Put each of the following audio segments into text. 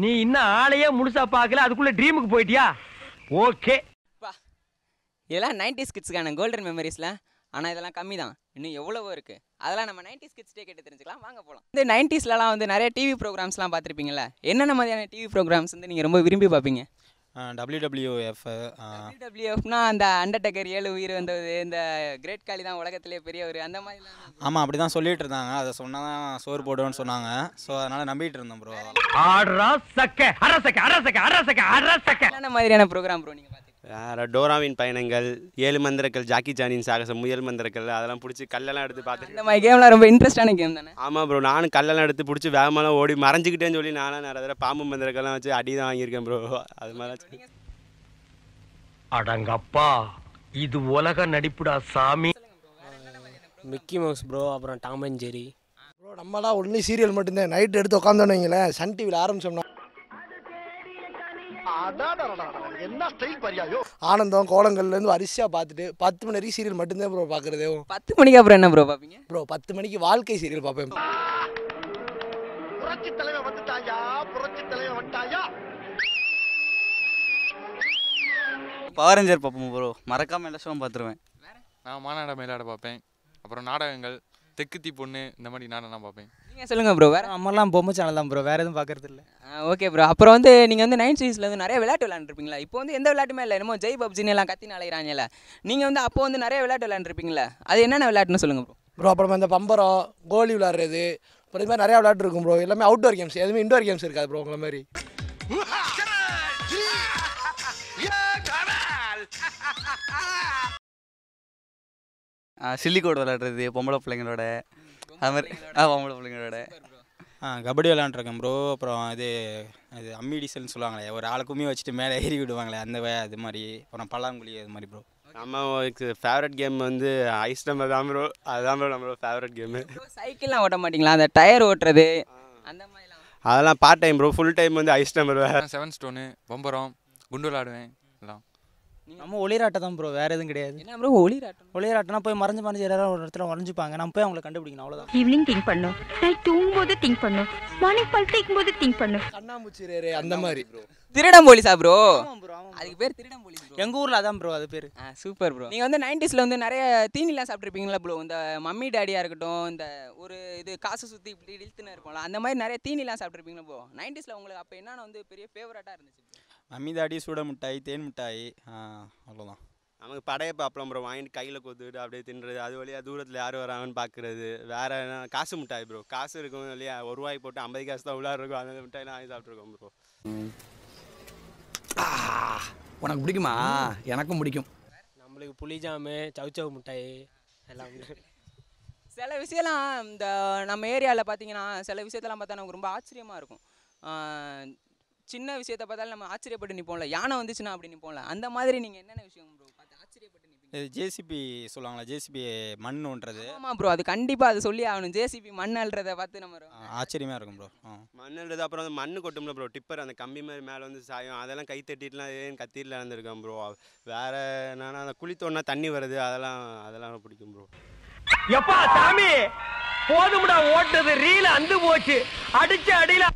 நீ இன்னும் ஆளையே முழுசா பார்க்கல, அதுக்குள்ள ட்ரீமுக்கு போயிட்டியா? ஓகே. இதெல்லாம் 90s கிட்ஸ்க்கான கோல்டன் மெமரிஸ்ல. ஆனால் இதெல்லாம் கம்மி தான், இன்னும் எவ்வளவோ இருக்குது. அதெல்லாம் நம்ம 90s கிட்ஸ்டே கேட்டு தெரிஞ்சுக்கலாம். வாங்க போகலாம். இந்த 90ஸ்லாம் வந்து நிறைய டிவி ப்ரோக்ராம்ஸ்லாம் பார்த்துருப்பீங்களா? என்னென்ன மாதிரியான டிவி ப்ரோக்ராம்ஸ் வந்து நீங்கள் ரொம்ப விரும்பி பார்ப்பீங்க? WWF. WWFனா அந்த அண்டர்டேக்கர் 7 உயிர் வந்தது, இந்த கிரேட் காலி தான் உலகத்திலே பெரியவர், அந்த மாதிரிலாம். ஆமாம், அப்படி தான் சொல்லிட்டு இருந்தாங்க. அதை சொன்னால் தான் சோறு போடுவேன்னு சொன்னாங்க. ஸோ அதனால் நம்பிட்டு இருந்தோம் ப்ரோ. என்னென்ன மாதிரியான ப்ரோக்ராம் ப்ரோ நீங்கள் பார்த்து? வேறு டோராவின் பயணங்கள், 7 மந்திரங்கள், ஜாக்கி சானின் சாகசம், முயல் மந்திரங்கள், அதெல்லாம் பிடிச்சி கல்லெல்லாம் எடுத்து பார்த்துட்டு. இந்த மாதிரி கேம்லாம் ரொம்ப இன்ட்ரெஸ்டான கேம் தானே? ஆமாம் ப்ரோ, நானும் கல்லெல்லாம் எடுத்து பிடிச்சி வேகமெல்லாம் ஓடி மறைஞ்சிக்கிட்டேன்னு சொல்லி நானும் நிறைய தடவை பாம்பு மந்திரங்கள்லாம் வச்சு அடி தான் வாங்கியிருக்கேன் ப்ரோ. அது மாதிரி. அடங்கப்பா, இது உலக நடிப்புடா சாமி. மிக்கி மவுஸ் ப்ரோ, அப்புறம் டாம் அண்ட் ஜெரி ப்ரோ. நம்மளாம் ஒன்லி சீரியல் மட்டும்தான். நைட் எடுத்து உட்காந்தோன்னு வைங்களேன், சன் டிவியில் ஆரம்பிச்சோம்னா என்ன ஸ்டைல் பரியாயோ, ஆனந்தம் கோலங்கள்லேருந்து வரிசையாக பார்த்துட்டு 10 மணி வரைக்கும் சீரியல் மட்டும்தான் ப்ரோ பார்க்குறதே. 10 மணிக்கு அப்புறம் என்ன ப்ரோ பார்ப்பீங்க? ப்ரோ 10 மணிக்கு வாழ்க்கை சீரியல் பார்ப்பேன். புரட்சி தலைவர் வந்துட்டாயா, புரட்சி தலைவர் வந்துட்டாயா. பவர் ரேஞ்சர் பார்ப்போம் ப்ரோ, மறக்காமல் எல்லா ஷோவும் பார்த்துருவேன். நான் மாநாட மயிலாட பார்ப்பேன், அப்புறம் நாடகங்கள், தெக்குத்தி பொண்ணு, இந்த மாதிரி நாடகம் பார்ப்பேன். நீங்கள் சொல்லுங்கள் ப்ரோ. வேறு அம்மாலாம் பொம்மை சேனல் தான் ப்ரோ, வேறு எதுவும் பார்க்குறது இல்லை. Okay bro. அப்புறம் வந்து நீங்கள் வந்து 90ஸ்ல வந்து நிறைய விளையாட்டு விளையாண்டுருப்பீங்களா? இப்போ வந்து எந்த விளையாட்டுமே இல்லை, என்னமோ ஜெய் பப்ஜின்னு எல்லாம் கத்தி நாளையிறாங்கல்ல. நீங்கள் வந்து அப்போ வந்து நிறைய விளையாட்டு விளையாண்டுருப்பீங்களா? அது என்னென்ன விளையாட்டுன்னு சொல்லுங்கள் ப்ரோ. ப்ரோ அப்புறம் இந்த பம்பரம், கோலி விளையாடுறது, அப்புறம் இது மாதிரி நிறையா விளையாட்டு இருக்கும் ப்ரோ. எல்லாமே அவுட்டோர் கேம்ஸ், எதுவுமே இண்டோர் கேம்ஸ் இருக்காது ப்ரோ உங்களை மாதிரி. சில்லிக்கோடு விளையாடுறது பொம்பளை பிள்ளைங்களோட, அது மாதிரி பொம்பளை பிள்ளைங்களோட. கபடி விளையாண்டுருக்கேன் ப்ரோ. அப்புறம் இது அம்மி டீசல்னு சொல்லுவாங்களே, ஒரு ஆளை கும்மி வச்சுட்டு மேலே ஏறி விடுவாங்களே, அது மாதிரி. அப்புறம் பல்லாங்குழி, அது மாதிரி ப்ரோ. நம்ம ஃபேவரட் கேம் வந்து ஐஸ் டம்பர் தான் ப்ரோ. அதுதான் ப்ரோ நம்மளோட ஃபேவரட் கேமு. சைக்கிள்லாம் ஓட்ட மாட்டிங்களா? அந்த டயர் ஓட்டுறது அந்த மாதிரிலாம்? அதெல்லாம் part time bro. Full time வந்து ஐஸ் டம்பர். 7 ஸ்டோனு, பம்பரம், குண்டு விளாடுவேன் எல்லாம். நம்ம ஒளிராட்டை தான் ப்ரோ, வேறு எதுவும் கிடையாது. என்ன ப்ரோ ஒளிராட்டம்? ஒளிராட்டம்னா போய் மறைஞ்சு எல்லாரும் ஒரு இடத்துல வரைஞ்சிப்பாங்க, நம்ம போய் அவங்களை கண்டுபிடிக்கணும், அவ்வளோதான். ஈவினிங் திங்க் பண்ணும், நைட் தூங்கும்போது திங்க் பண்ணும், மார்னிங் பல் தேய்க்கும் போது திங்க் பண்ணும். கண்ணாமூச்சி ரேரு அந்த மாதிரி. திருடம் போலீஸா ப்ரோ? அதுக்கு பேர் திருடம் போலீஸ் ப்ரோ. எங்கள் ஊரில் அதான் ப்ரோ அது பேர். Super bro. நீங்கள் வந்து 90ஸ்ல வந்து நிறைய தீனிலாம் சாப்பிட்ருப்பீங்களா ப்ரோ? இந்த மம்மி டேடியாக இருக்கட்டும், இந்த ஒரு இது காசு சுற்றி இப்படி இழுத்துன்னு இருக்கும்ல, அந்த மாதிரி நிறைய தீனிலாம் சாப்பிட்ருப்பீங்களா ப்ரோ 90ஸ்ல? உங்களுக்கு அப்போ என்னென்ன வந்து பெரிய ஃபேவரட்டாக இருந்துச்சு? மம்மி தாடி, சூட மிட்டாய், தேன் மிட்டாய், அவ்வளோதான். நமக்கு படையப்ப அப்பளம் ப்ரோ வாங்கிட்டு கையில் கொத்துக்கிட்டு அப்படியே தின்றது, அது வழியாக தூரத்தில் யார் வராங்கன்னு பார்க்குறது. வேறு என்ன, காசு மிட்டாய் ப்ரோ. காசு இருக்கும் இல்லையா, ₹1 போட்டு 50 காசு தான் உள்ளார இருக்கும், அந்த மிட்டாய்லாம் வாங்கி சாப்பிட்ருக்கோம் ப்ரோ. உனக்கு பிடிக்குமா? எனக்கும் பிடிக்கும். நம்மளுக்கு புளிஜாமு, சவுச்சவு மிட்டாய் எல்லாம். சில விஷயம்லாம் இந்த நம்ம ஏரியாவில் பார்த்தீங்கன்னா, சில விஷயத்தெல்லாம் பார்த்தா நமக்கு ரொம்ப ஆச்சரியமாக இருக்கும். சின்ன விஷயத்தை பார்த்தாலும் நம்ம ஆச்சரியப்பட்டு நிற்போம்ல, யானை வந்துச்சுன்னா அப்படி நிற்போம்ல, அந்த மாதிரி நீங்கள் என்னென்ன விஷயம் ப்ரோ பார்த்து ஆச்சரியப்பட்டு நிற்பீங்க? ஜேசிபி சொல்லுவாங்களா, ஜேசிபி மண் ஒன்றது. ஆமாம் ப்ரோ, அது கண்டிப்பாக அது சொல்லி ஆகணும். ஜேசிபி மண் அல்றதை பார்த்து நம்ம ஆச்சரியமாக இருக்கும் ப்ரோ. மண்ணுன்றது அப்புறம் அந்த மண்ணு கொட்டும்ல ப்ரோ, டிப்பர் அந்த கம்பி மாதிரி மேலே வந்து சாயம், அதெல்லாம் கை தட்டிட்டுலாம் ஏன் கத்திரில இருந்திருக்கேன் ப்ரோ. வேறு என்னன்னா அந்த குழி தோண்டினா தண்ணி வருது, அதெல்லாம் பிடிக்கும் ப்ரோ. எப்பா சாமி, போதும்டா ஓட்டுறது, ரீல அந்து போச்சு, அடிச்ச அடியில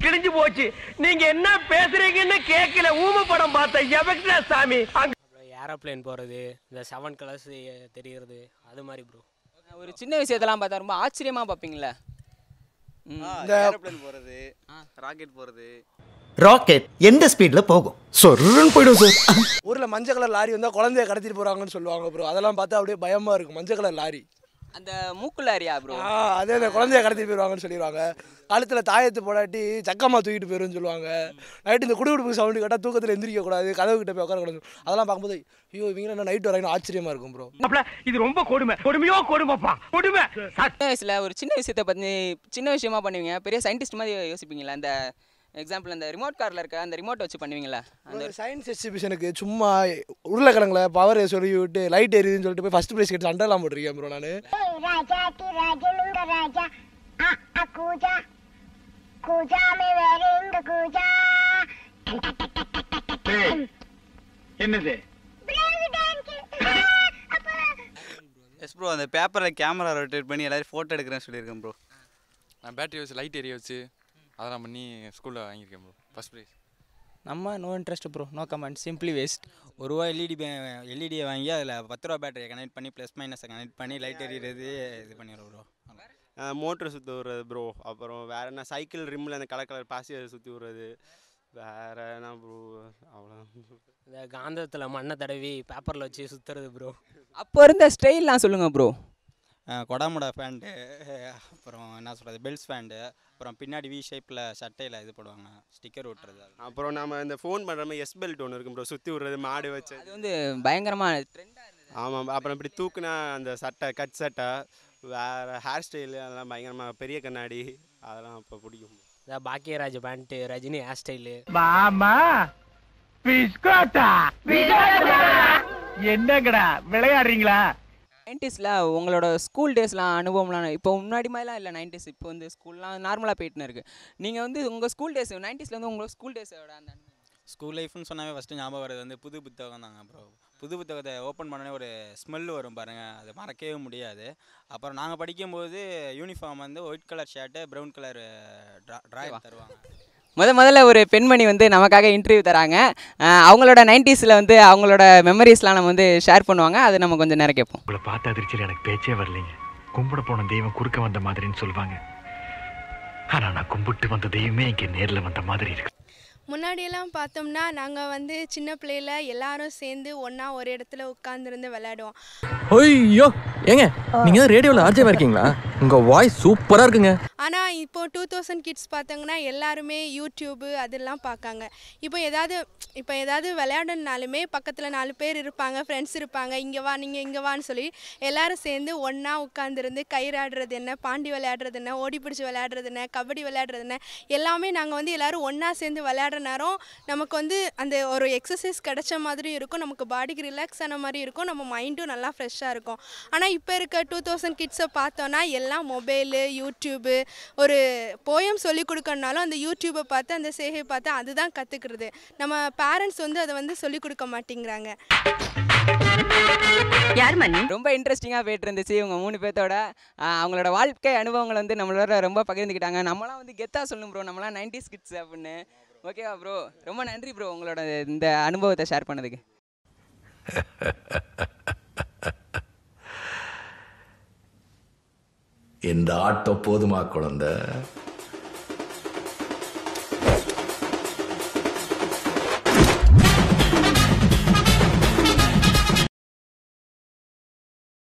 கிழிஞ்சு போச்சு. நீங்க என்ன பேசுறீங்கன்னு கேட்கல, ஊம படம் பார்த்த எவக்டா சாமி. ஏரோப்ளேன் போகிறது, இந்த 7 கலர்ஸ் தெரிகிறது, அது மாதிரி ப்ரோ. ஒரு சின்ன விஷயத்தெல்லாம் பார்த்தா ரொம்ப ஆச்சரியமாக பார்ப்பீங்களா? இந்த ஏரோப்ளேன் போகிறது, ராக்கெட் போகிறது. ராக்கெட் எந்த ஸ்பீட்ல போகும்? சொருன்னு போயிடும் சார். ஊரில் மஞ்சள் கலர் லாரி வந்தால் குழந்தைய கடத்திட்டு போகிறாங்கன்னு சொல்லுவாங்க ப்ரோ. அதெல்லாம் பார்த்தா அப்படியே பயமாக இருக்கும். மஞ்சள் கலர் லாரி, அந்த மூக்குலாரியா ப்ரோ? அதே அந்த குழந்தைய கடத்திட்டு போயிடுவாங்கன்னு சொல்லிடுவாங்க. காலத்தில் தாயத்து போடாட்டி சக்கம்மா தூக்கிட்டு போயிடும்னு சொல்லுவாங்க. நைட்டு இந்த குடுகுடுப்பு சவுண்டு கேட்டால் தூக்கத்தில் எந்திரிக்கக்கூடாது, கதவு கிட்ட போய் உட்காரக்கூடாது. அதெல்லாம் பார்க்கும்போது ஐயோ இவங்க என்ன நைட் வராங்கன்னு ஆச்சரியமாக இருக்கும் ப்ரோ. இது ரொம்ப கொடுமை, கொடுமையோ கொடுமைப்பா, கொடுமை. சின்ன வயசில் ஒரு சின்ன விஷயத்தை பற்றி சின்ன விஷயமா பண்ணுவீங்க, பெரிய சயின்டிஸ்ட் மாதிரி யோசிப்பீங்களா? அந்த எக்ஸாம்பிள் அந்த ரிமோட் காரில் இருக்க அந்த ரிமோட் வச்சு பண்ணுவீங்களா? அந்த சயின்ஸ் எக்ஸிபிஷனுக்கு சும்மா உருளைக்கிழங்குல பவர் சொல்லி விட்டு லைட் எரியுதுன்னு சொல்லிட்டு போய் ஃபர்ஸ்ட் ப்ரைஸ் கேட்டு சண்டெல்லாம் போட்டிருக்கேன் ப்ரோ. நான் என்னது எஸ் ப்ரோ, அந்த பேப்பரில் கேமரா ரொட்டேட் பண்ணி எல்லாரும் ஃபோட்டோ எடுக்கிறேன்னு சொல்லியிருக்கேன் ப்ரோ. நான் பேட்டரி வச்சு லைட் எரிய வச்சு அதெல்லாம் பண்ணி ஸ்கூலில் வாங்கியிருக்கேன் ப்ரோ ஃபஸ்ட் ப்ரைஸ். நம்ம no interest bro, no comment, simply waste. ஒரு ரூபா எல்இடியை வாங்கி அதில் 10 ரூபா பேட்டரியை கனெக்ட் பண்ணி ப்ளஸ் மைனஸை கனெக்ட் பண்ணி லைட் எறிகிறது இது பண்ணிடுறோம் ப்ரோ. மோட்ரு சுற்றி விட்றது ப்ரோ. அப்புறம் வேறு என்ன, சைக்கிள் ரிம்மில் அந்த கலர் பாசி சுற்றி விட்றது. வேறு என்ன ப்ரோ, அவ்வளோ. இந்த காந்தத்தில் மண்ணை தடவி பேப்பரில் வச்சு சுற்றுறது ப்ரோ. அப்போ இருந்த ஸ்டைல்லாம் சொல்லுங்கள் ப்ரோ. கொடாமுடா ஃபேண்ட்டு, அப்புறம் என்ன சொல்கிறது பெல்ஸ் ஃபேண்டு, அப்புறம் பின்னாடி வி ஷேப்பில் சட்டையில் இது போடுவாங்க ஸ்டிக்கர் ஒட்டுறது. அப்புறம் நம்ம இந்த ஃபோன் பண்ணுற மாதிரி எஸ் பெல்ட் ஒன்று இருக்கும் ப்ரோ, சுற்றி விட்றது மாடு வச்சு. அது வந்து பயங்கரமாக ட்ரெண்டாக இருந்தது. ஆமாம். அப்புறம் இப்படி தூக்குனா அந்த சட்டை, கட் சட்டை, வேறு ஹேர் ஸ்டைலு அதெல்லாம் பயங்கரமாக, பெரிய கண்ணாடி அதெல்லாம் இப்போ பிடிக்கும். இந்த Bhagyaraj pant, Rajini hair style. மாமா பிஸ்கோட்டா என்னங்கடா விளையாடுறீங்களா? 90s உங்களோட ஸ்கூல் டேஸ்லாம் அனுபவம்லாம் இப்போ முன்னாடி மாதிரிலாம் இல்லை. 90s இப்போ வந்து ஸ்கூல்லாம் நார்மலாக போயிட்டுன்னு இருக்குது. நீங்கள் வந்து உங்கள் ஸ்கூல் டேஸ் 90s உங்களோட ஸ்கூல் டேஸோட அந்த அனுபவம். ஸ்கூல் லைஃப்னு சொன்னாவே ஃபஸ்ட்டு ஞாபகம் வர்றது வந்து புது புத்தகம் தாங்க ப்ரோ. புது புத்தகத்தை ஓப்பன் பண்ணோடனே ஒரு ஸ்மெல் வரும் பாருங்கள், அது மறக்கவே முடியாது. அப்புறம் நாங்கள் படிக்கும்போது யூனிஃபார்ம் வந்து white colour shirt, brown colour drawer தருவாங்க. முதல்ல ஒரு பெண்மணி வந்து நமக்காக இன்டர்வியூ தராங்க. அவங்களோட 90s வந்து அவங்களோட மெமரிஸ்லாம் நம்ம வந்து ஷேர் பண்ணுவாங்க. அது நம்ம கொஞ்சம் நேரம் கேட்போம். உங்களை பார்த்த அதிர்ச்சியில் எனக்கு பேச்சே வரலைங்க. கும்பிட போன தெய்வம் குறுக்க வந்த மாதிரின்னு சொல்லுவாங்க. ஆனால் நான் கும்பிட்டு வந்த தெய்வமே இங்கே நேரில் வந்த மாதிரி இருக்கு. முன்னாடியெல்லாம் பார்த்தோம்னா நாங்கள் வந்து சின்ன பிள்ளையில எல்லாரும் சேர்ந்து ஒன்றா ஒரு இடத்துல உட்காந்துருந்து விளையாடுவோம். ஐயோ ஏங்க, நீங்கள் தான் ரேடியோவில் ஆர்ஜேவாக இருக்கீங்களா? உங்கள் வாய்ஸ் சூப்பராக இருக்குங்க. ஆனால் இப்போ 2000 கிட்ஸ் பார்த்தாங்கன்னா எல்லாருமே யூடியூப்பு அதெல்லாம் பார்க்காங்க. இப்போ ஏதாவது விளையாடணுனாலுமே பக்கத்தில் 4 பேர் இருப்பாங்க, ஃப்ரெண்ட்ஸ் இருப்பாங்க, இங்கே வா நீங்கள் இங்கே வான்னு சொல்லி எல்லோரும் சேர்ந்து ஒன்றா உட்காந்துருந்து கயிறாடுறது என்ன, பாண்டி விளையாடுறது என்ன, ஓடி பிடிச்சி விளையாடுறது என்ன, கபடி விளையாடுறது என்ன, எல்லாமே நாங்கள் வந்து எல்லோரும் ஒன்றா சேர்ந்து விளையாடுற நேரம் நமக்கு வந்து அந்த ஒரு எக்ஸசைஸ் கிடைச்ச மாதிரி இருக்கும், நமக்கு பாடிக்கு ரிலாக்ஸ் ஆன மாதிரி இருக்கும், நம்ம மைண்டும் நல்லா ஃப்ரெஷ்ஷாக இருக்கும். ஆனால் இப்போ இருக்க 2000 கிட்ஸை பார்த்தோன்னா எல்லாம் மொபைலு, யூடியூபு, ஒரு போயம் சொல்லி கொடுக்கணுனாலும் அந்த யூடியூப்பை பார்த்து அந்த சேகை பார்த்து அதுதான் கற்றுக்கிறது. நம்ம பேரண்ட்ஸ் வந்து அதை வந்து சொல்லிக் கொடுக்க மாட்டேங்கிறாங்க. ரொம்ப இன்ட்ரெஸ்டிங்காக போயிட்டு இருந்துச்சு இவங்க 3 பேர்த்தோட. அவங்களோட வாழ்க்கை அனுபவங்களை வந்து நம்மளோட ரொம்ப பகிர்ந்துக்கிட்டாங்க. நம்மளாம் வந்து கெத்தாக சொல்லணும் ப்ரோ, நம்மளாம் 90s கிட்ஸ் அப்படின்னு. ஓகேவா ப்ரோ? ரொம்ப நன்றி ப்ரோ உங்களோட இந்த அனுபவத்தை ஷேர் பண்ணதுக்கு. இந்த ஆட்டம் போதுமா குழந்தை?